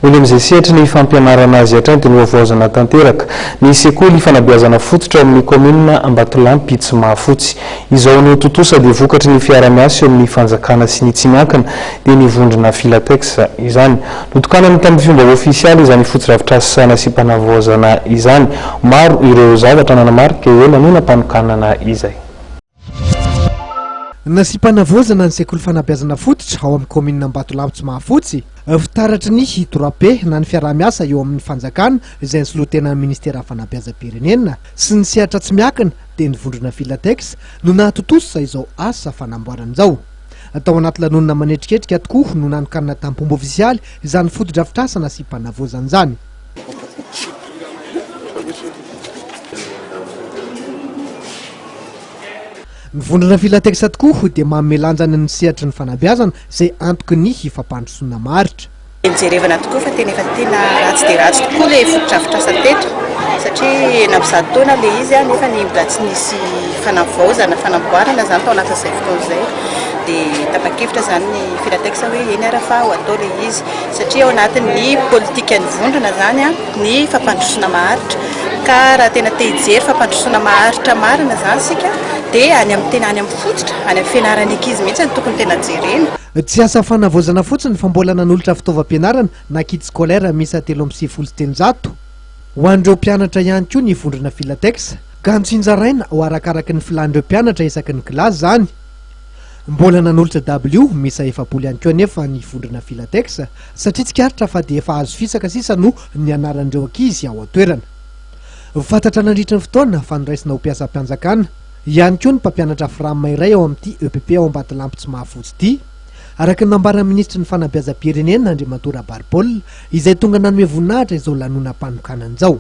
Olo amin'izay sehatra ny fampianarana azy hatrany dia noavoazana tanteraka ny sekoly fanabeazana fototra amin'ny komina Ambatolampy tsy mahafotsy. Izao no totosa dia vokatry ny fiara-miasa eo amin'ny fanjakana sy ny tsimiankina dia nivondrona filateksa izany. Notokanany tamin'ny fomba ofisialy izany fotodrafitrasana sy mpanavoazana izany. Maro ireo zavatra nanamarika eo lanonam-panokanana izay. Nasipanavozana ny sekoly fanabeazana fototra ao amin'ny komina Ambatolampy tsy mahafotsy fitaratra ny hitorape na ny fiara-miasa eo amin'ny fanjakana izay nysolotenan'ny ministera fanabeazam-pirenena sy ny sehatra tsy miakina dia nivondrona filatex no nahatotosa izao asa fanamboaran'izao. Atao anaty lanonana manetriketrika tokoa no nanokanana tamin'ny-pomba ofisialy izany fotodrafitrasana sy mpanavozana izany. Nivondrona filatexa tokoa dia mamelanjana ny sehatry ny fanabeazana izay antoky ny hifampandrosoana maritra. Jerevana tokoa fa tena efa tena ratsy dia ratsy tokoa ilay fotodrafitrasa tetra satria nampizato taona ilay izy nefa ny mbola tsy nisy fanavaozana fanamboarana izany tao anatin'izay fotoana izay dia tapa-kevitra izany ny filatexa hoe eny ara fa ho atao ilay izy satria ao anatin'ny politika nivondrona izany ny fampandrosoana maharitra ka raha tena te hijery fampandrosoana maharitra marina izany sika dia any amin'ny tena any amin'ny fototra any amin'ny fianarana ankizy mihitsy ny tokony tena jerena. Tsy asa fanavaozana fotsiny fa mbola nanolotra fitaovam-pianarana na kit scolaire misy 3.700. Ho an'ireo mpianatra ihany koa ny vondrona filatexa ka notsinjaraina ho arakaraky ny filan'ireo mpianatra isaky ny kilasy zany. Mbola nanolotra W misy 700 ihany koa nefa ny vondrona filatexa satria tsikaritra fa dia efa azo fisaka sisa no ny anaran'ireo ankizy ao atoerana. Fantatra nandritra ny fotoana fa noraisina ho mpiasa-mpianjakana ihany koa ny mpampianatra firamina iray ao amin'ity EPP ao Ambatolampy tsy mahafotsy ity. Araka ny nambaran'ny ministry ny fanabeazam-pirenena Andriamatora Baripôl izay tonga nanome voninahitra izao lanonam-panokanana izao.